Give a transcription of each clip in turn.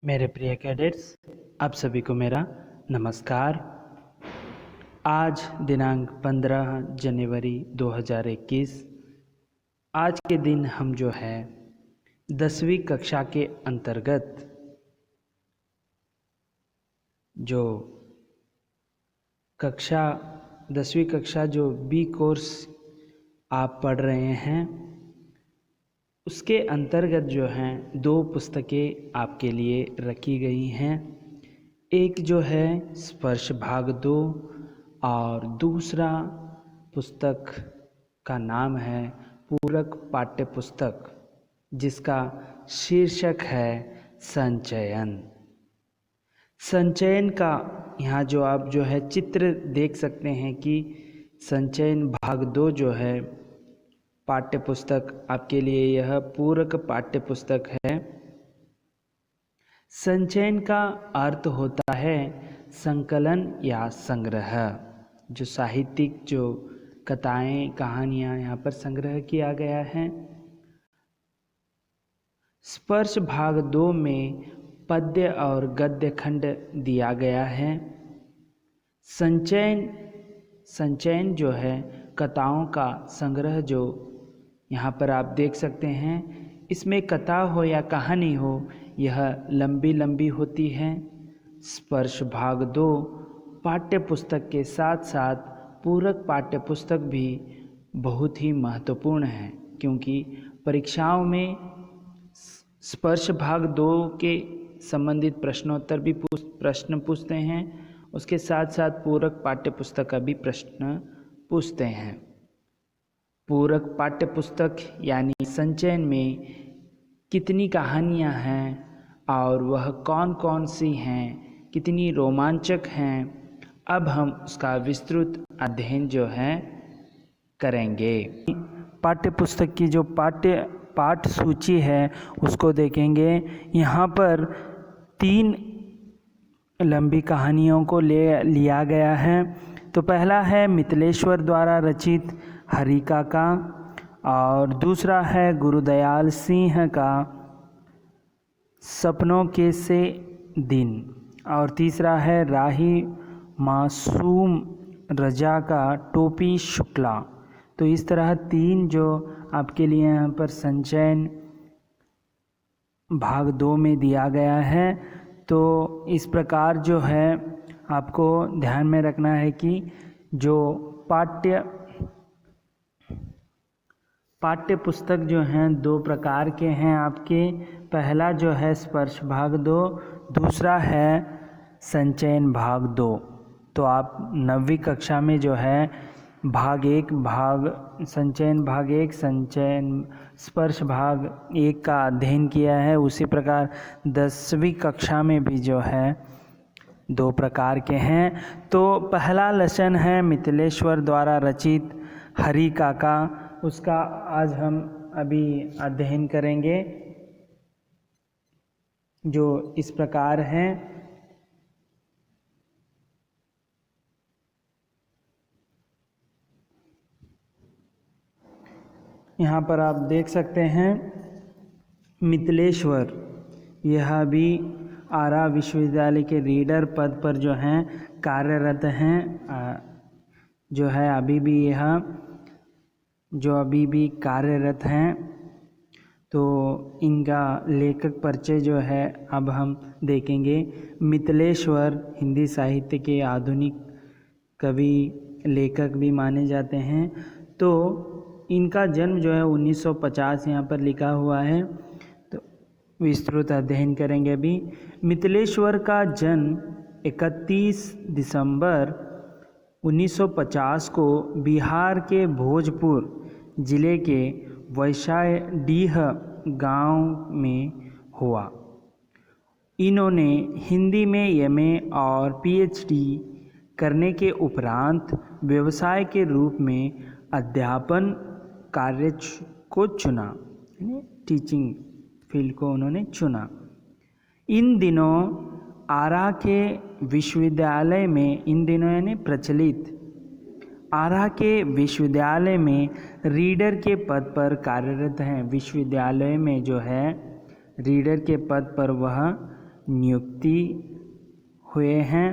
मेरे प्रिय कैडेट्स, आप सभी को मेरा नमस्कार। आज दिनांक 15 जनवरी 2021। आज के दिन हम जो है 10वीं कक्षा के अंतर्गत जो 10वीं कक्षा जो बी कोर्स आप पढ़ रहे हैं उसके अंतर्गत जो हैं दो पुस्तकें आपके लिए रखी गई हैं। एक जो है स्पर्श भाग 2 और दूसरा पुस्तक का नाम है पूरक पाठ्य पुस्तक, जिसका शीर्षक है संचयन। संचयन का यहाँ जो आप जो है चित्र देख सकते हैं कि संचयन भाग 2 जो है पाठ्य पुस्तक आपके लिए यह पूरक पाठ्य पुस्तक है। संचयन का अर्थ होता है संकलन या संग्रह। जो साहित्यिक जो कथाएं कहानियाँ यहाँ पर संग्रह किया गया है। स्पर्श भाग 2 में पद्य और गद्य खंड दिया गया है। संचयन जो है कथाओं का संग्रह, जो यहाँ पर आप देख सकते हैं। इसमें कथा हो या कहानी हो, यह लंबी लंबी होती है। स्पर्श भाग 2 पाठ्य पुस्तक के साथ साथ पूरक पाठ्य पुस्तक भी बहुत ही महत्वपूर्ण है, क्योंकि परीक्षाओं में स्पर्श भाग 2 के संबंधित प्रश्नोत्तर भी प्रश्न पूछते हैं। उसके साथ साथ पूरक पाठ्य पुस्तक का भी प्रश्न पूछते हैं। पूरक पाठ्य पुस्तक यानी संचयन में कितनी कहानियाँ हैं और वह कौन कौन सी हैं, कितनी रोमांचक हैं, अब हम उसका विस्तृत अध्ययन जो है करेंगे। पाठ्य पुस्तक की जो पाठ सूची है उसको देखेंगे। यहाँ पर 3 लंबी कहानियों को लिया गया है। तो पहला है मिथिलेश्वर द्वारा रचित हरिका का, और दूसरा है गुरुदयाल सिंह का सपनों के से दिन, और तीसरा है राही मासूम रजा का टोपी शुक्ला। तो इस तरह 3 जो आपके लिए यहाँ पर संचयन भाग 2 में दिया गया है। तो इस प्रकार जो है आपको ध्यान में रखना है कि जो पाठ्य पुस्तक जो हैं 2 प्रकार के हैं आपके। पहला जो है स्पर्श भाग 2, दूसरा है संचयन भाग 2। तो आप 9वीं कक्षा में जो है संचयन भाग 1 स्पर्श भाग 1 का अध्ययन किया है। उसी प्रकार 10वीं कक्षा में भी जो है 2 प्रकार के हैं। तो पहला लेसन है मिथिलेश्वर द्वारा रचित हरिका का, उसका आज हम अभी अध्ययन करेंगे, जो इस प्रकार है। यहाँ पर आप देख सकते हैं मिथिलेश्वर, यह भी आरा विश्वविद्यालय के रीडर पद पर जो हैं कार्यरत हैं। जो है अभी भी कार्यरत हैं। तो इनका लेखक परिचय जो है अब हम देखेंगे। मिथिलेश्वर हिंदी साहित्य के आधुनिक कवि लेखक भी माने जाते हैं। तो इनका जन्म जो है 1950 यहाँ पर लिखा हुआ है। तो विस्तृत अध्ययन करेंगे अभी। मिथिलेश्वर का जन्म 31 दिसंबर 1950 को बिहार के भोजपुर जिले के वैशाडीह गांव में हुआ। इन्होंने हिंदी में एमए और पीएचडी करने के उपरांत व्यवसाय के रूप में अध्यापन कार्य को चुना, टीचिंग फील्ड को उन्होंने चुना। इन दिनों आरा के विश्वविद्यालय में, इन दिनों यानी प्रचलित आरा के विश्वविद्यालय में रीडर के पद पर कार्यरत हैं। विश्वविद्यालय में जो है रीडर के पद पर वह नियुक्ति हुए हैं,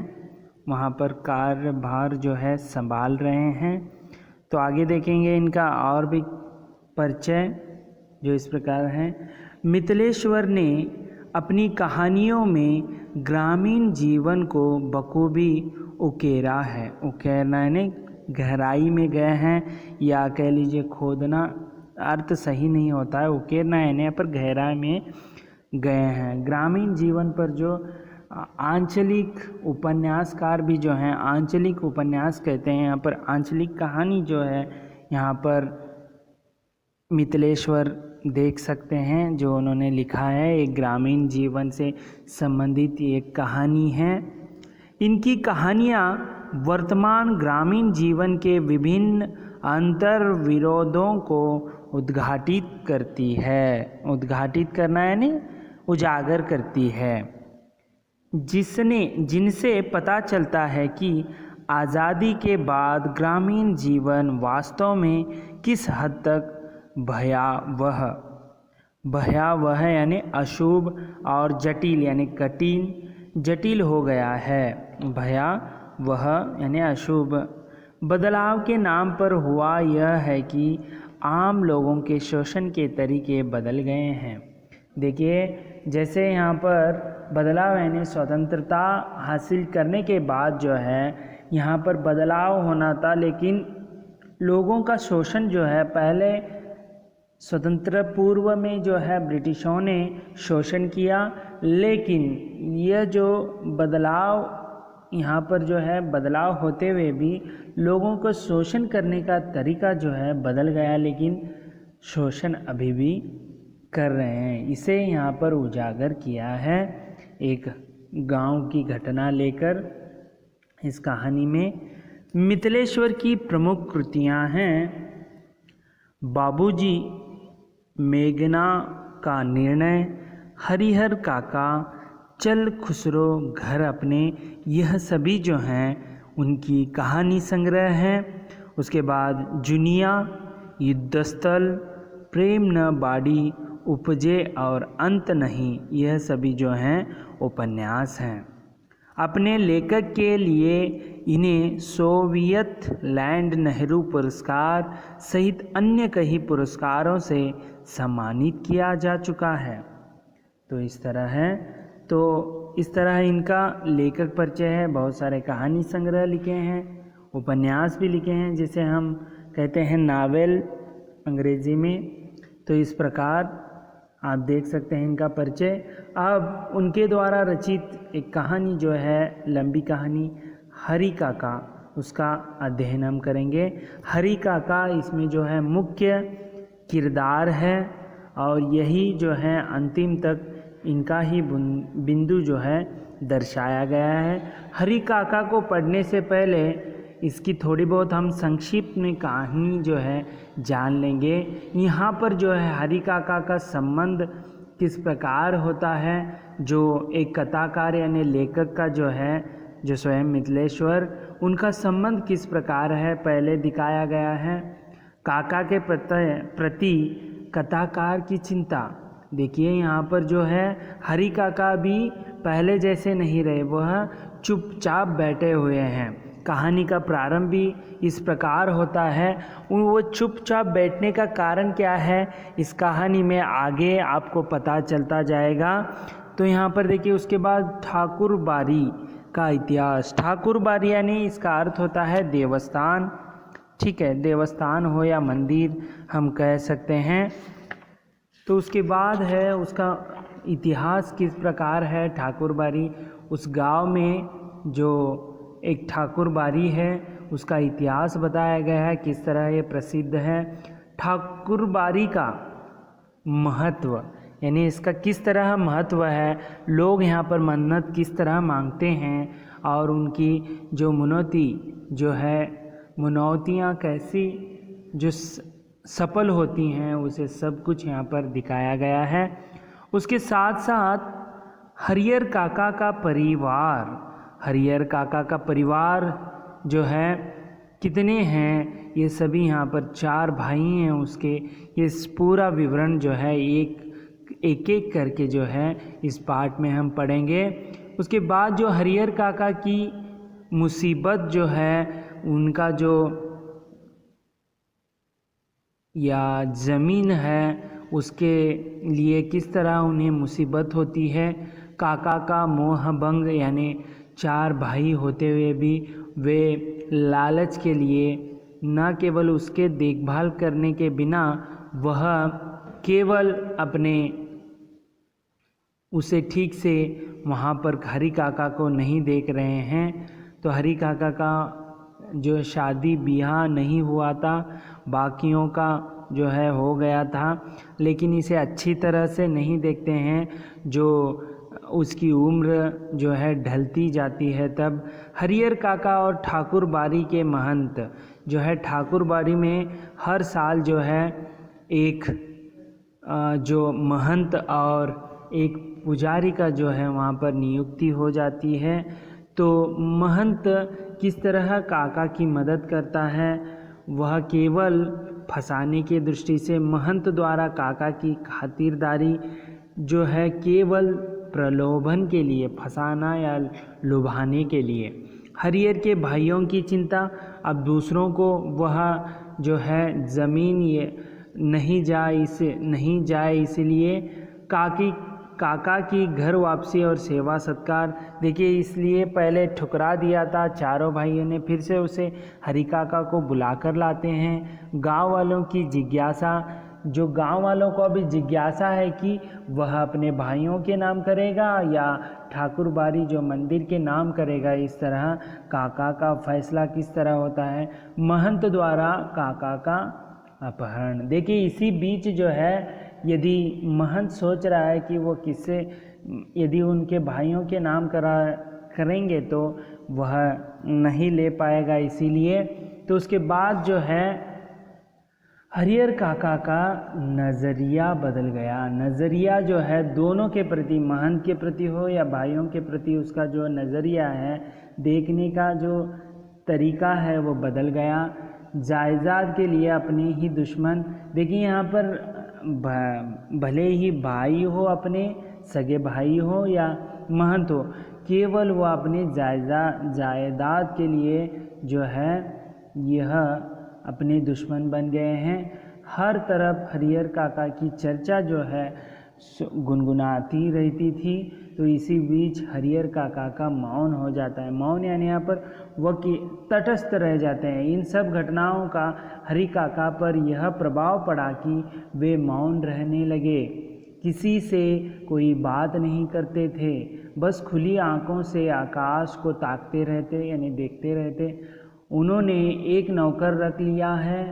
वहाँ पर कार्यभार जो है संभाल रहे हैं। तो आगे देखेंगे इनका और भी परिचय जो इस प्रकार है। मिथिलेश्वर ने अपनी कहानियों में ग्रामीण जीवन को बखूबी उकेरा है। उकेरना यानी गहराई में गए हैं, या कह लीजिए खोदना, अर्थ सही नहीं होता है। उकेरना यानी यहाँ पर गहराई में गए हैं। ग्रामीण जीवन पर जो आंचलिक उपन्यासकार भी जो हैं, आंचलिक उपन्यास कहते हैं यहाँ पर, आंचलिक कहानी जो है यहाँ पर मिथिलेश्वर देख सकते हैं जो उन्होंने लिखा है। एक ग्रामीण जीवन से संबंधित एक कहानी है। इनकी कहानियाँ वर्तमान ग्रामीण जीवन के विभिन्न अंतर विरोधों को उद्घाटित करती है। उद्घाटित करना यानी उजागर करती है, जिनसे पता चलता है कि आज़ादी के बाद ग्रामीण जीवन वास्तव में किस हद तक भयावह यानी अशुभ और जटिल यानी कठिन जटिल हो गया है। भयावह यानी अशुभ। बदलाव के नाम पर हुआ यह है कि आम लोगों के शोषण के तरीके बदल गए हैं। देखिए, जैसे यहाँ पर बदलाव यानी स्वतंत्रता हासिल करने के बाद जो है यहाँ पर बदलाव होना था, लेकिन लोगों का शोषण जो है, पहले स्वतंत्र पूर्व में जो है ब्रिटिशों ने शोषण किया, लेकिन यह जो बदलाव यहाँ पर जो है बदलाव होते हुए भी लोगों को शोषण करने का तरीका जो है बदल गया, लेकिन शोषण अभी भी कर रहे हैं। इसे यहाँ पर उजागर किया है एक गांव की घटना लेकर इस कहानी में। मिथिलेश्वर की प्रमुख कृतियाँ हैं बाबूजी, मेघना का निर्णय, हरिहर काका, चल खुसरो घर अपने, यह सभी जो हैं उनकी कहानी संग्रह हैं। उसके बाद जुनिया, युद्धस्थल, प्रेम न बाड़ी, उपजे और अंत नहीं, यह सभी जो हैं उपन्यास हैं। अपने लेखक के लिए इन्हें सोवियत लैंड नेहरू पुरस्कार सहित अन्य कई पुरस्कारों से सम्मानित किया जा चुका है। तो इस तरह है, तो इस तरह इनका लेखक परिचय है। बहुत सारे कहानी संग्रह लिखे हैं, उपन्यास भी लिखे हैं, जिसे हम कहते हैं नावेल अंग्रेजी में। तो इस प्रकार आप देख सकते हैं इनका परिचय। अब उनके द्वारा रचित एक कहानी जो है, लंबी कहानी हरि काका, उसका अध्ययन हम करेंगे। हरि काका इसमें जो है मुख्य किरदार है, और यही जो है अंतिम तक इनका ही बिंदु जो है दर्शाया गया है। हरि काका को पढ़ने से पहले इसकी थोड़ी बहुत हम संक्षिप्त में कहानी जो है जान लेंगे। यहाँ पर जो है हरि काका का संबंध किस प्रकार होता है, जो एक कथाकार यानी लेखक का जो है, जो स्वयं मिथिलेश्वर, उनका संबंध किस प्रकार है पहले दिखाया गया है। काका के प्रति कथाकार की चिंता। देखिए यहाँ पर जो है हरि काका भी पहले जैसे नहीं रहे, वह चुपचाप बैठे हुए हैं। कहानी का प्रारंभ भी इस प्रकार होता है। वो चुपचाप बैठने का कारण क्या है, इस कहानी में आगे आपको पता चलता जाएगा। तो यहाँ पर देखिए, उसके बाद ठाकुर बारी का इतिहास। ठाकुर बारी यानी इसका अर्थ होता है देवस्थान। ठीक है, देवस्थान हो या मंदिर हम कह सकते हैं। तो उसके बाद है उसका इतिहास किस प्रकार है। ठाकुर बारी, उस गांव में जो एक ठाकुर बारी है उसका इतिहास बताया गया है, किस तरह ये प्रसिद्ध है। ठाकुर बारी का महत्व यानी इसका किस तरह महत्व है, लोग यहाँ पर मन्नत किस तरह मांगते हैं, और उनकी जो मुनौती जो है, मुनौतियाँ कैसी जो सफल होती हैं, उसे सब कुछ यहाँ पर दिखाया गया है। उसके साथ साथ हरिहर काका का परिवार, हरिहर काका का परिवार जो है कितने हैं, ये सभी यहाँ पर 4 भाई हैं उसके, ये पूरा विवरण जो है एक एक एक करके जो है इस पाठ में हम पढ़ेंगे। उसके बाद जो हरिहर काका की मुसीबत जो है, उनका जो या ज़मीन है उसके लिए किस तरह उन्हें मुसीबत होती है, काका का मोह भंग, यानी 4 भाई होते हुए भी वे लालच के लिए न केवल उसके देखभाल करने के बिना वह केवल अपने उसे ठीक से वहाँ पर हरी काका को नहीं देख रहे हैं। तो हरी काका का जो शादी ब्याह नहीं हुआ था, बाकियों का जो है हो गया था, लेकिन इसे अच्छी तरह से नहीं देखते हैं। जो उसकी उम्र जो है ढलती जाती है, तब हरिहर काका और ठाकुर बाड़ी के महंत जो है, ठाकुर बाड़ी में हर साल जो है एक जो महंत और एक पुजारी का जो है वहाँ पर नियुक्ति हो जाती है। तो महंत किस तरह काका की मदद करता है, वह केवल फंसाने की दृष्टि से महंत द्वारा काका की खातिरदारी जो है केवल प्रलोभन के लिए, फंसाना या लुभाने के लिए। हरिहर के भाइयों की चिंता, अब दूसरों को वह जो है ज़मीन ये नहीं जाए इसलिए काका की घर वापसी और सेवा सत्कार। देखिए, इसलिए पहले ठुकरा दिया था चारों भाइयों ने, फिर से उसे हरी काका को बुलाकर लाते हैं। गांव वालों की जिज्ञासा, जो गांव वालों को अभी जिज्ञासा है कि वह अपने भाइयों के नाम करेगा या ठाकुर बाड़ी जो मंदिर के नाम करेगा। इस तरह काका का फैसला किस तरह होता है, महंत द्वारा काका का अपहरण। देखिए, इसी बीच जो है यदि महंत सोच रहा है कि वो किससे, यदि उनके भाइयों के नाम करेंगे तो वह नहीं ले पाएगा, इसीलिए तो उसके बाद जो है हरिहर काका का नज़रिया बदल गया। नज़रिया जो है दोनों के प्रति, महंत के प्रति हो या भाइयों के प्रति, उसका जो नज़रिया है, देखने का जो तरीका है वो बदल गया। जायदाद के लिए अपने ही दुश्मन। देखिए, यहाँ पर भले ही भाई हो, अपने सगे भाई हो या महंत हो, केवल वो अपने जायदाद के लिए जो है यह अपने दुश्मन बन गए हैं। हर तरफ हरिहर काका की चर्चा जो है गुनगुनाती रहती थी। तो इसी बीच हरिहर काका का मौन हो जाता है। मौन यानी यहाँ पर वह तटस्थ रह जाते हैं। इन सब घटनाओं का हरि काका पर यह प्रभाव पड़ा कि वे मौन रहने लगे, किसी से कोई बात नहीं करते थे, बस खुली आंखों से आकाश को ताकते रहते, यानी देखते रहते। उन्होंने एक नौकर रख लिया है,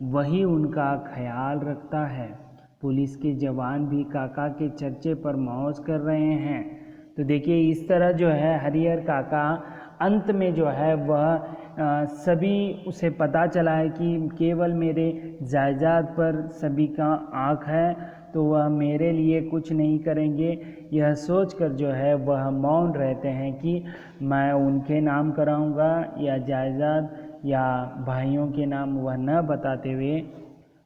वही उनका ख्याल रखता है। पुलिस के जवान भी काका के चर्चे पर मौज कर रहे हैं। तो देखिए, इस तरह जो है हरिहर काका अंत में जो है वह सभी उसे पता चला है कि केवल मेरे जायदाद पर सभी का आँख है, तो वह मेरे लिए कुछ नहीं करेंगे। यह सोचकर जो है वह मौन रहते हैं कि मैं उनके नाम कराऊंगा या जायदाद या भाइयों के नाम वह न बताते हुए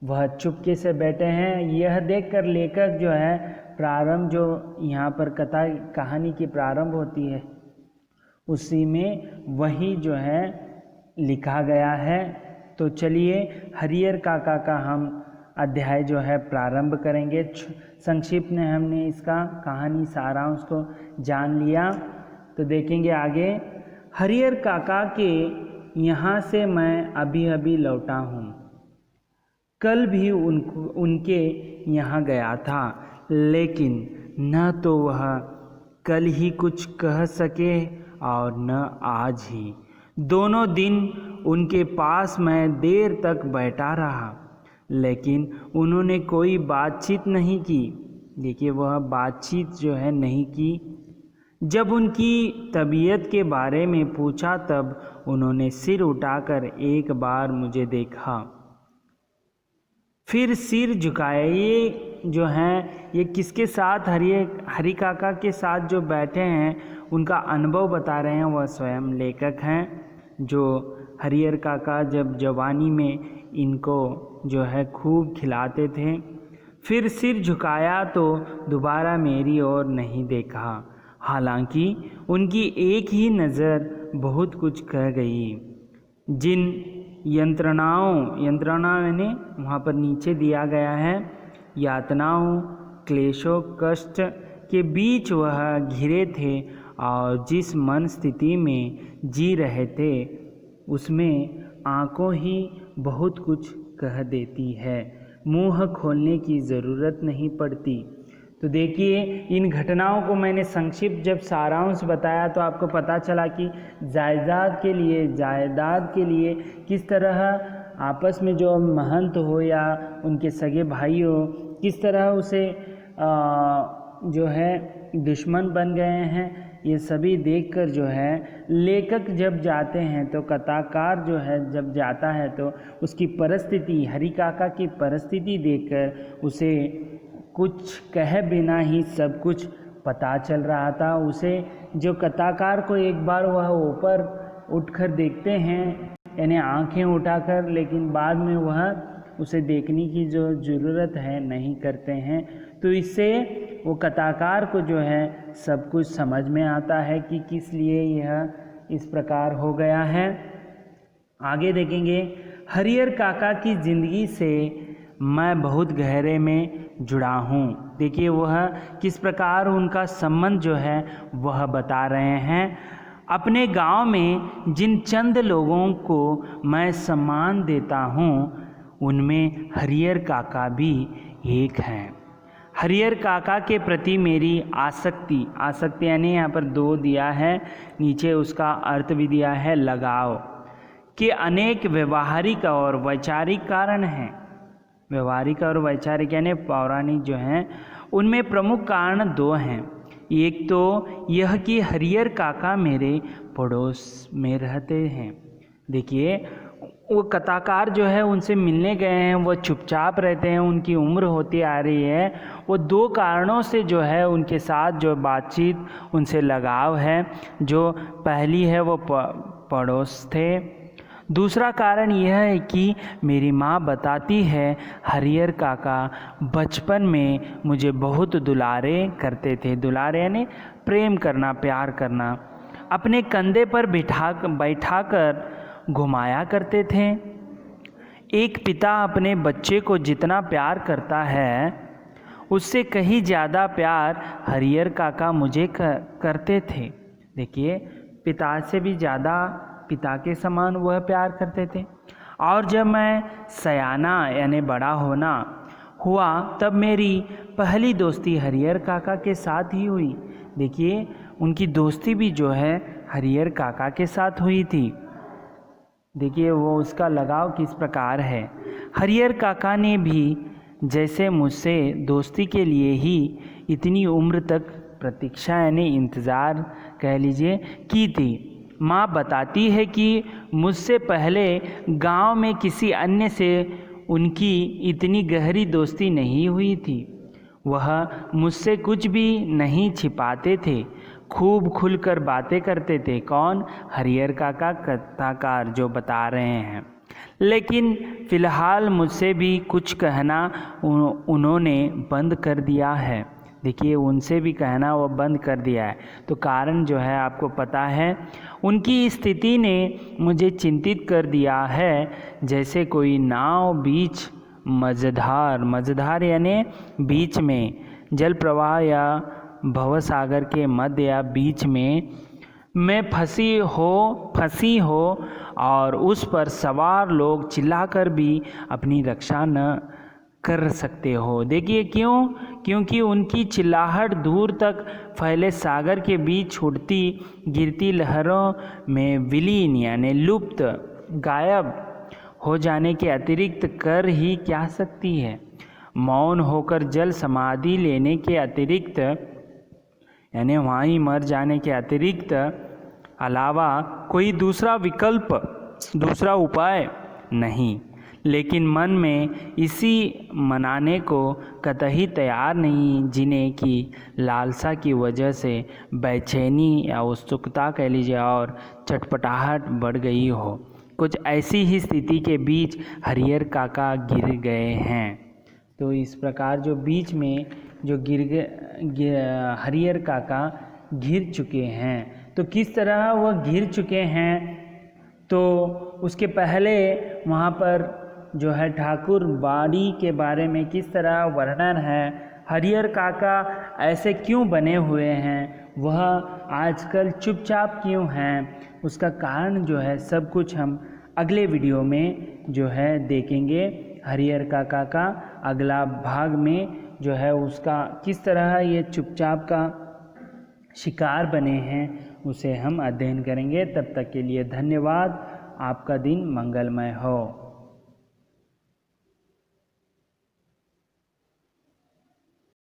वह चुपके से बैठे हैं। यह देखकर लेखक जो है प्रारंभ, जो यहाँ पर कहानी की प्रारंभ होती है, उसी में वही जो है लिखा गया है। तो चलिए हरिहर काका का हम अध्याय जो है प्रारंभ करेंगे। संक्षिप्त में हमने इसका कहानी सारांश को जान लिया, तो देखेंगे आगे। हरिहर काका के यहाँ से मैं अभी अभी लौटा हूँ, कल भी उनके यहाँ गया था, लेकिन न तो वह कल ही कुछ कह सके और न आज ही। दोनों दिन उनके पास मैं देर तक बैठा रहा, लेकिन उन्होंने कोई बातचीत नहीं की। देखिए, वह बातचीत जो है नहीं की। जब उनकी तबीयत के बारे में पूछा तब उन्होंने सिर उठाकर एक बार मुझे देखा, फिर सिर झुकाया। ये जो हैं ये किसके साथ, हरि काका के साथ जो बैठे हैं उनका अनुभव बता रहे हैं, वह स्वयं लेखक हैं। जो हरिहर काका जब जवानी में इनको जो है खूब खिलाते थे, फिर सिर झुकाया तो दोबारा मेरी ओर नहीं देखा। हालांकि उनकी एक ही नज़र बहुत कुछ कह गई। जिन यंत्रणा ने वहाँ पर नीचे दिया गया है, यातनाओं, क्लेशों, कष्ट के बीच वह घिरे थे और जिस मन स्थिति में जी रहे थे उसमें आँखों ही बहुत कुछ कह देती है, मुंह खोलने की ज़रूरत नहीं पड़ती। तो देखिए, इन घटनाओं को मैंने संक्षिप्त जब सारांश बताया तो आपको पता चला कि जायदाद के लिए किस तरह आपस में जो महंत हो या उनके सगे भाई हो, किस तरह उसे जो है दुश्मन बन गए हैं। ये सभी देखकर जो है लेखक जब जाते हैं तो कथाकार जो है जब जाता है तो उसकी परिस्थिति, हरि काका की परिस्थिति देखकर उसे कुछ कहे बिना ही सब कुछ पता चल रहा था। उसे जो कथाकार को एक बार वह ऊपर उठकर देखते हैं, यानी आंखें उठाकर, लेकिन बाद में वह उसे देखने की जो ज़रूरत है नहीं करते हैं। तो इससे वो कथाकार को जो है सब कुछ समझ में आता है कि किस लिए यह इस प्रकार हो गया है। आगे देखेंगे, हरिहर काका की ज़िंदगी से मैं बहुत गहरे में जुड़ा हूँ। देखिए वह किस प्रकार उनका संबंध जो है वह बता रहे हैं। अपने गांव में जिन चंद लोगों को मैं सम्मान देता हूँ उनमें हरिहर काका भी एक हैं। हरिहर काका के प्रति मेरी आसक्ति यानी यहाँ पर दो दिया है, नीचे उसका अर्थ भी दिया है लगाव, के अनेक व्यवहारिक और वैचारिक कारण हैं। व्यवहारिक और वैचारिक यानी पौराणिक जो हैं, उनमें प्रमुख कारण दो हैं। एक तो यह कि हरिहर काका मेरे पड़ोस में रहते हैं। देखिए वो कथाकार जो है उनसे मिलने गए हैं, वो चुपचाप रहते हैं, उनकी उम्र होती आ रही है। वो दो कारणों से जो है उनके साथ जो बातचीत, उनसे लगाव है। जो पहली है वो पड़ोस थे। दूसरा कारण यह है कि मेरी माँ बताती है हरिहर काका बचपन में मुझे बहुत दुलारे करते थे। दुलारे यानी प्रेम करना, प्यार करना। अपने कंधे पर बैठाकर घुमाया करते थे। एक पिता अपने बच्चे को जितना प्यार करता है उससे कहीं ज़्यादा प्यार हरिहर काका मुझे करते थे। देखिए पिता से भी ज़्यादा पिता के समान वह प्यार करते थे। और जब मैं सयाना यानी बड़ा होना हुआ तब मेरी पहली दोस्ती हरिहर काका के साथ ही हुई। देखिए उनकी दोस्ती भी जो है हरिहर काका के साथ हुई थी। देखिए वो उसका लगाव किस प्रकार है। हरिहर काका ने भी जैसे मुझसे दोस्ती के लिए ही इतनी उम्र तक प्रतीक्षा यानी इंतज़ार कह लीजिए की थी। माँ बताती है कि मुझसे पहले गांव में किसी अन्य से उनकी इतनी गहरी दोस्ती नहीं हुई थी। वह मुझसे कुछ भी नहीं छिपाते थे, खूब खुलकर बातें करते थे। कौन? हरिहर काका कथाकार जो बता रहे हैं। लेकिन फ़िलहाल मुझसे भी कुछ कहना उन्होंने बंद कर दिया है। देखिए उनसे भी कहना वो बंद कर दिया है। तो कारण जो है आपको पता है, उनकी स्थिति ने मुझे चिंतित कर दिया है। जैसे कोई नाव बीच मझधार यानी बीच में जल प्रवाह या भवसागर के मध्य या बीच में फंसी हो और उस पर सवार लोग चिल्लाकर भी अपनी रक्षा न कर सकते हो। देखिए क्यों? क्योंकि उनकी चिल्लाहट दूर तक फैले सागर के बीच छूटती गिरती लहरों में विलीन यानी लुप्त, गायब हो जाने के अतिरिक्त कर ही क्या सकती है। मौन होकर जल समाधि लेने के अतिरिक्त यानी वहाँ ही मर जाने के अतिरिक्त अलावा कोई दूसरा विकल्प, दूसरा उपाय नहीं। लेकिन मन में इसी मनाने को कतई तैयार नहीं, जीने की लालसा की वजह से बेचैनी या उत्सुकता कह लीजिए और चटपटाहट बढ़ गई हो। कुछ ऐसी ही स्थिति के बीच हरिहर काका गिर गए हैं। तो इस प्रकार जो बीच में जो हरिहर काका गिर चुके हैं, तो किस तरह वह गिर चुके हैं, तो उसके पहले वहाँ पर जो है ठाकुर बाड़ी के बारे में किस तरह वर्णन है, हरिहर काका ऐसे क्यों बने हुए हैं, वह आजकल चुपचाप क्यों हैं, उसका कारण जो है सब कुछ हम अगले वीडियो में जो है देखेंगे। हरिहर काका का अगला भाग में जो है उसका किस तरह ये चुपचाप का शिकार बने हैं उसे हम अध्ययन करेंगे। तब तक के लिए धन्यवाद। आपका दिन मंगलमय हो।